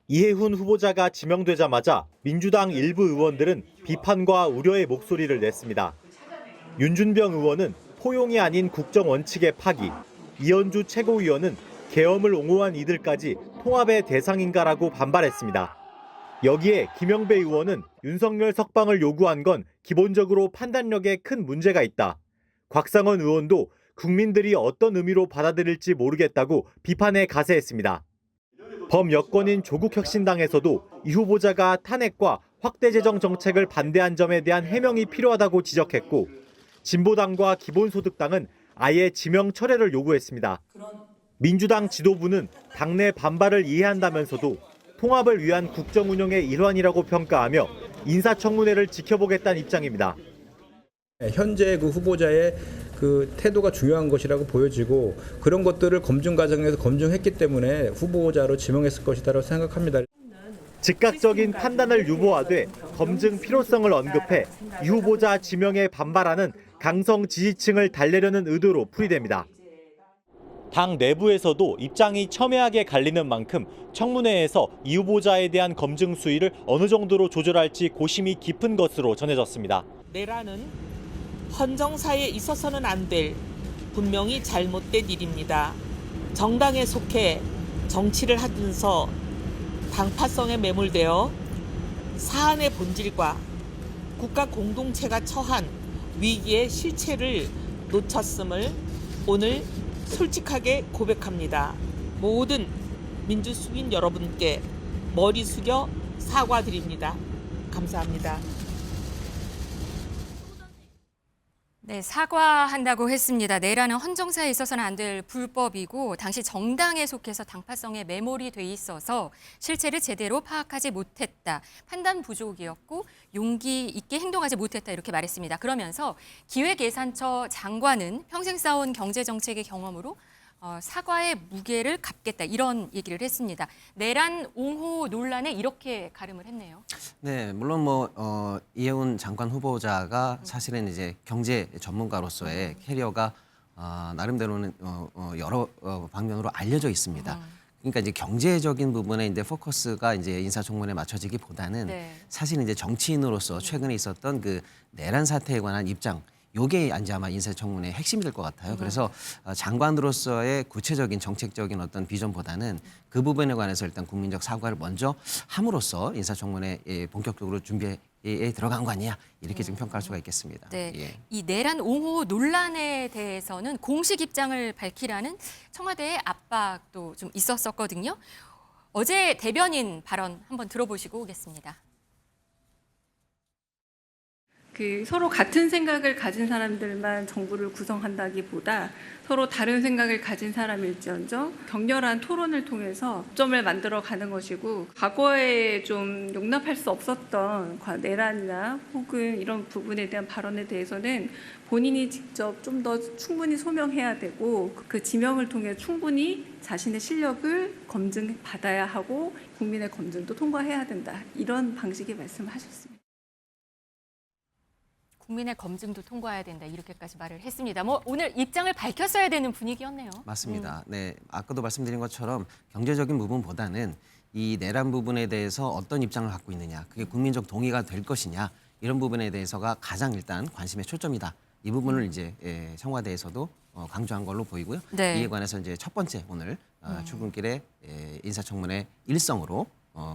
이해훈 후보자가 지명되자마자 민주당 일부 의원들은 비판과 우려의 목소리를 냈습니다. 윤준병 의원은 포용이 아닌 국정 원칙의 파기, 이현주 최고위원은 계엄을 옹호한 이들까지 통합의 대상인가라고 반발했습니다. 여기에 김영배 의원은 윤석열 석방을 요구한 건 기본적으로 판단력에 큰 문제가 있다. 곽상원 의원도 국민들이 어떤 의미로 받아들일지 모르겠다고 비판에 가세했습니다. 범여권인 조국혁신당에서도 이 후보자가 탄핵과 확대 재정 정책을 반대한 점에 대한 해명이 필요하다고 지적했고, 진보당과 기본소득당은 아예 지명 철회를 요구했습니다. 민주당 지도부는 당내 반발을 이해한다면서도 통합을 위한 국정 운영의 일환이라고 평가하며 인사청문회를 지켜보겠다는 입장입니다. 현재 그 후보자의 그 태도가 중요한 것이라고 보여지고 그런 것들을 검증 과정에서 검증했기 때문에 후보자로 지명했을 것이라고 생각합니다. 즉각적인 판단을 유보하되 검증 필요성을 언급해 이 후보자 지명에 반발하는 강성 지지층을 달래려는 의도로 풀이됩니다. 당 내부에서도 입장이 첨예하게 갈리는 만큼 청문회에서 이 후보자에 대한 검증 수위를 어느 정도로 조절할지 고심이 깊은 것으로 전해졌습니다. 내란은 헌정사에 있어서는 안 될 분명히 잘못된 일입니다. 정당에 속해 정치를 하면서 당파성에 매몰되어 사안의 본질과 국가 공동체가 처한 위기의 실체를 놓쳤음을 오늘 솔직하게 고백합니다. 모든 민주수빈 여러분께 머리 숙여 사과드립니다. 감사합니다. 네, 사과한다고 했습니다. 내란은 헌정사에 있어서는 안 될 불법이고 당시 정당에 속해서 당파성에 매몰이 돼 있어서 실체를 제대로 파악하지 못했다. 판단 부족이었고 용기 있게 행동하지 못했다 이렇게 말했습니다. 그러면서 기획예산처 장관은 평생 쌓아온 경제정책의 경험으로 사과의 무게를 갚겠다 이런 얘기를 했습니다. 내란 옹호 논란에 이렇게 가름을 했네요. 네, 물론 이해훈 장관 후보자가 사실은 이제 경제 전문가로서의 캐리어가 나름대로는 여러 방면으로 알려져 있습니다. 그러니까 이제 경제적인 부분에 이제 포커스가 이제 인사청문회에 맞춰지기보다는 네. 사실 이제 정치인으로서 최근에 있었던 그 내란 사태에 관한 입장. 요게 이제 아마 인사청문회의 핵심이 될 것 같아요. 그래서 장관으로서의 구체적인 정책적인 어떤 비전보다는 그 부분에 관해서 일단 국민적 사과를 먼저 함으로써 인사청문회에 본격적으로 준비에 들어간 거 아니냐 이렇게 지금 평가할 수가 있겠습니다. 네, 예. 이 내란 옹호 논란에 대해서는 공식 입장을 밝히라는 청와대의 압박도 좀 있었었거든요. 어제 대변인 발언 한번 들어보시고 오겠습니다. 서로 같은 생각을 가진 사람들만 정부를 구성한다기보다 서로 다른 생각을 가진 사람일지언정 격렬한 토론을 통해서 접점을 만들어 가는 것이고 과거에 좀 용납할 수 없었던 내란이나 혹은 이런 부분에 대한 발언에 대해서는 본인이 직접 좀 더 충분히 소명해야 되고 그 지명을 통해 충분히 자신의 실력을 검증받아야 하고 국민의 검증도 통과해야 된다. 이런 방식의 말씀을 하셨습니다. 국민의 검증도 통과해야 된다 이렇게까지 말을 했습니다. 오늘 입장을 밝혔어야 되는 분위기였네요. 맞습니다. 네, 아까도 말씀드린 것처럼 경제적인 부분보다는 이 내란 부분에 대해서 어떤 입장을 갖고 있느냐, 그게 국민적 동의가 될 것이냐 이런 부분에 대해서가 가장 일단 관심의 초점이다. 이 부분을 이제 청와대에서도 강조한 걸로 보이고요. 네. 이에 관해서 이제 첫 번째 오늘 출근길에 인사청문회 일성으로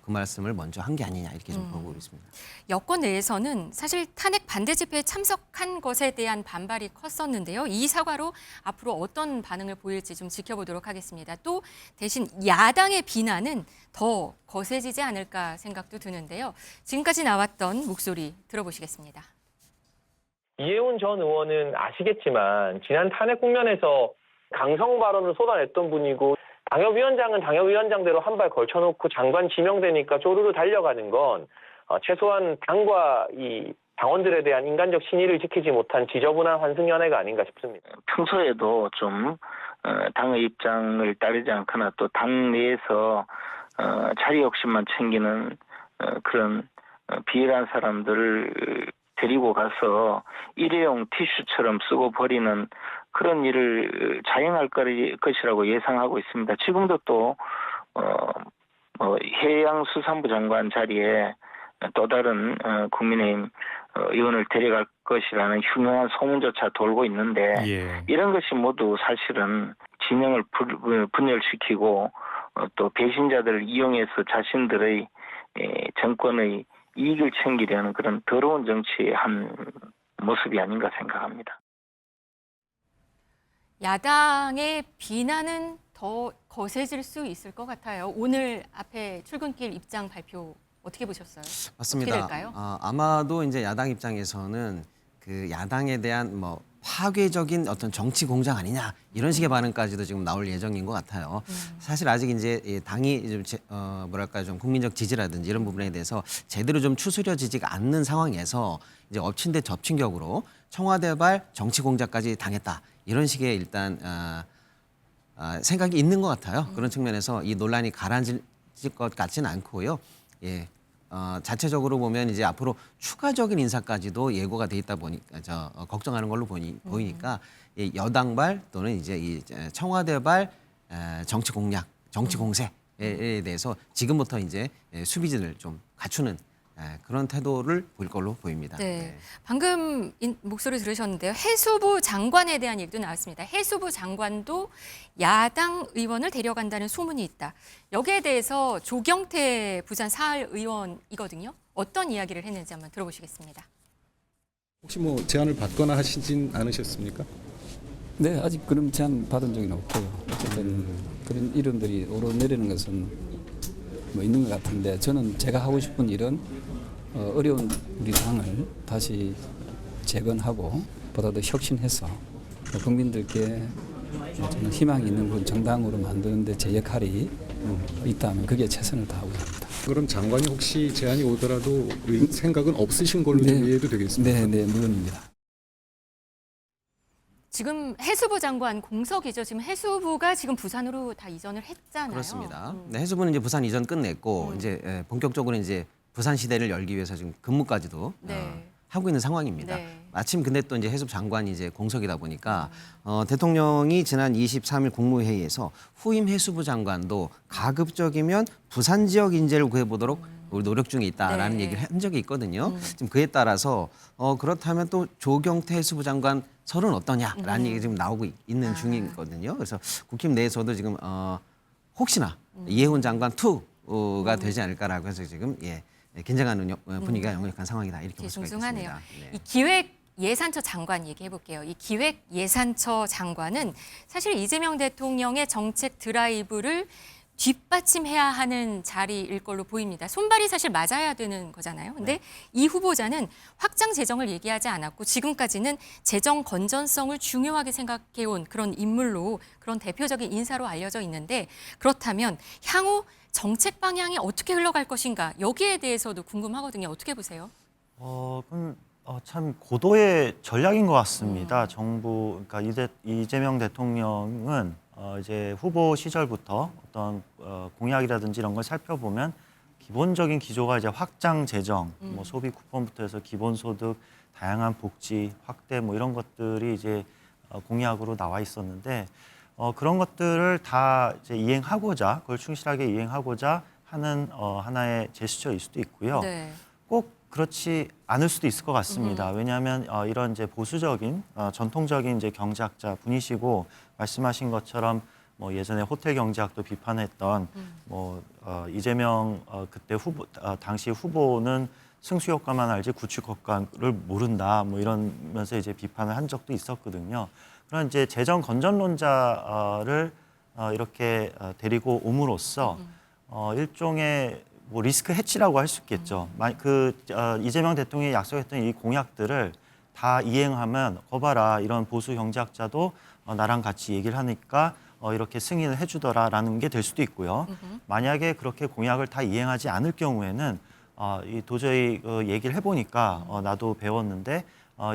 그 말씀을 먼저 한 게 아니냐 이렇게 좀 보고 있습니다. 여권 내에서는 사실 탄핵 반대 집회에 참석한 것에 대한 반발이 컸었는데요. 이 사과로 앞으로 어떤 반응을 보일지 좀 지켜보도록 하겠습니다. 또 대신 야당의 비난은 더 거세지지 않을까 생각도 드는데요. 지금까지 나왔던 목소리 들어보시겠습니다. 이해훈 전 의원은 아시겠지만 지난 탄핵 국면에서 강성 발언을 쏟아냈던 분이고 당협위원장은 당협위원장대로 한 발 걸쳐놓고 장관 지명되니까 쪼르르 달려가는 건 최소한 당과 이 당원들에 대한 인간적 신의를 지키지 못한 지저분한 환승연애가 아닌가 싶습니다. 평소에도 좀 당의 입장을 따르지 않거나 또 당 내에서 자리 욕심만 챙기는 그런 비열한 사람들을 데리고 가서 일회용 티슈처럼 쓰고 버리는 그런 일을 자행할 것이라고 예상하고 있습니다. 지금도 또 해양수산부 장관 자리에 또 다른 국민의힘 의원을 데려갈 것이라는 흉흉한 소문조차 돌고 있는데 이런 것이 모두 사실은 진영을 분열시키고 또 배신자들을 이용해서 자신들의 정권의 이익을 챙기려는 그런 더러운 정치의 한 모습이 아닌가 생각합니다. 야당의 비난은 더 거세질 수 있을 것 같아요. 오늘 앞에 출근길 입장 발표 어떻게 보셨어요? 맞습니다. 어떻게 될까요? 아마도 이제 야당 입장에서는 그 야당에 대한 뭐 파괴적인 어떤 정치 공작 아니냐 이런 식의 반응까지도 지금 나올 예정인 것 같아요. 사실 아직 이제 당이 좀 뭐랄까 좀 국민적 지지라든지 이런 부분에 대해서 제대로 좀 추스려지지가 않는 상황에서 이제 엎친 데 덮친 격으로 청와대발 정치 공작까지 당했다 이런 식의 일단 생각이 있는 것 같아요. 그런 측면에서 이 논란이 가라앉을 것 같지는 않고요. 예. 자체적으로 보면 이제 앞으로 추가적인 인사까지도 예고가 돼 있다 보니까 걱정하는 걸로 보이니까 여당발 또는 이제 이 청와대발 정치 공략, 정치 공세에 대해서 지금부터 이제 수비진을 좀 갖추는 그런 태도를 보일 걸로 보입니다. 네. 방금 목소리 들으셨는데요. 해수부 장관에 대한 얘기도 나왔습니다. 해수부 장관도 야당 의원을 데려간다는 소문이 있다. 여기에 대해서 조경태 부산 사할 의원이거든요. 어떤 이야기를 했는지 한번 들어보시겠습니다. 혹시 뭐 제안을 받거나 하시진 않으셨습니까? 네, 아직 그런 제안 받은 적은 없고요. 어쨌든 그런 이름들이 오르내리는 것은 뭐 있는 것 같은데 저는 제가 하고 싶은 일은 어려운 우리 당을 다시 재건하고 보다 더 혁신해서 국민들께 저는 희망이 있는 그런 정당으로 만드는데 제 역할이 있다면 그게 최선을 다하고 합니다. 그럼 장관이 혹시 제안이 오더라도 생각은 없으신 걸로 좀 이해도 되겠습니까? 네, 물론입니다. 지금 해수부 장관 공석이죠. 지금 해수부가 지금 부산으로 다 이전을 했잖아요. 그렇습니다. 네, 해수부는 이제 부산 이전 끝냈고 이제 본격적으로 이제 부산 시대를 열기 위해서 지금 근무까지도 하고 있는 상황입니다. 네. 마침 근데 또 이제 해수부 장관이 이제 공석이다 보니까 대통령이 지난 23일 국무회의에서 후임 해수부 장관도 가급적이면 부산 지역 인재를 구해보도록 우리 노력 중에 있다라는 얘기를 한 적이 있거든요. 지금 그에 따라서 그렇다면 또 조경태 해수부 장관 설은 어떠냐라는 얘기 지금 나오고 있는 중이거든요. 그래서 국힘 내에서도 지금 혹시나 이해훈 장관 2가 되지 않을까라고 해서 지금 긴장하는 분위기가 역력한 상황이다 이렇게 볼 수가 있습니다. 네. 이 기획 예산처 장관 얘기해 볼게요. 이 기획 예산처 장관은 사실 이재명 대통령의 정책 드라이브를 뒷받침해야 하는 자리일 걸로 보입니다. 손발이 사실 맞아야 되는 거잖아요. 근데 이 후보자는 확장 재정을 얘기하지 않았고 지금까지는 재정 건전성을 중요하게 생각해온 그런 인물로 그런 대표적인 인사로 알려져 있는데 그렇다면 향후 정책 방향이 어떻게 흘러갈 것인가 여기에 대해서도 궁금하거든요. 어떻게 보세요? 그럼 참 고도의 전략인 것 같습니다. 정부, 그러니까 이재명 대통령은 이제 후보 시절부터 어떤 공약이라든지 이런 걸 살펴보면 기본적인 기조가 이제 확장 재정, 뭐 소비 쿠폰부터 해서 기본소득, 다양한 복지 확대 뭐 이런 것들이 이제 공약으로 나와 있었는데 그런 것들을 다 이제 이행하고자 그걸 충실하게 이행하고자 하는 하나의 제스처일 수도 있고요. 네. 꼭 그렇지 않을 수도 있을 것 같습니다. 왜냐하면 이런 이제 보수적인 전통적인 이제 경제학자 분이시고 말씀하신 것처럼 뭐 예전에 호텔 경제학도 비판했던 뭐 이재명 그때 당시 후보는 승수 효과만 알지 구축 효과를 모른다 뭐 이러면서 이제 비판을 한 적도 있었거든요. 그런 이제 재정 건전론자를 이렇게 데리고 옴으로써 일종의 뭐 리스크 해치라고 할 수 있겠죠. 이재명 대통령이 약속했던 이 공약들을 다 이행하면 거봐라 이런 보수 경제학자도 나랑 같이 얘기를 하니까 이렇게 승인을 해주더라라는 게 될 수도 있고요. 만약에 그렇게 공약을 다 이행하지 않을 경우에는 도저히 얘기를 해보니까 나도 배웠는데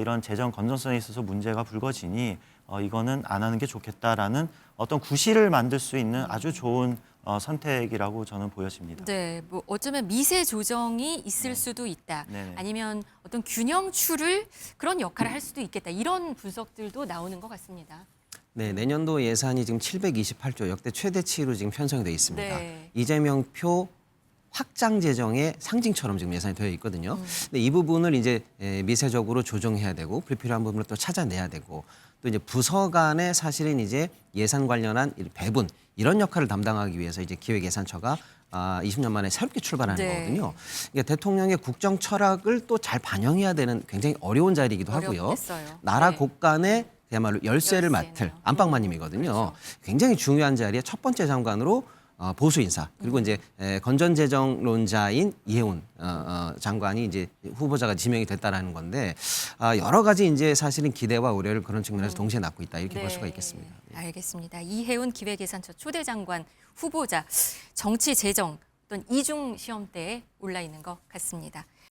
이런 재정 건전성에 있어서 문제가 불거지니 이거는 안 하는 게 좋겠다라는 어떤 구실을 만들 수 있는 아주 좋은 선택이라고 저는 보여집니다. 네, 뭐 어쩌면 미세 조정이 있을 수도 있다. 네네. 아니면 어떤 균형추를 그런 역할을 할 수도 있겠다. 이런 분석들도 나오는 것 같습니다. 네, 내년도 예산이 지금 728조 역대 최대치로 지금 편성이 되어 있습니다. 네. 이재명 표 확장 재정의 상징처럼 지금 예산이 되어 있거든요. 근데 이 부분을 이제 미세적으로 조정해야 되고 불필요한 부분을 또 찾아내야 되고 또 이제 부서 간에 사실은 이제 예산 관련한 배분 이런 역할을 담당하기 위해서 이제 기획예산처가 20년 만에 새롭게 출발하는 네. 거거든요. 그러니까 대통령의 국정 철학을 또 잘 반영해야 되는 굉장히 어려운 자리이기도 하고요. 어렵겠어요. 나라 네. 곳간에 그야말로 열쇠를 맡을 안방마님이거든요. 그렇죠. 굉장히 중요한 자리에 첫 번째 장관으로 보수 인사 그리고 이제 건전재정론자인 이해운 장관이 이제 후보자가 지명이 됐다라는 건데 여러 가지 이제 사실은 기대와 우려를 그런 측면에서 동시에 낳고 있다 이렇게 볼 수가 있겠습니다. 알겠습니다. 이해운 기획예산처 초대장관 후보자 정치 재정 어떤 이중 시험대에 올라 있는 것 같습니다.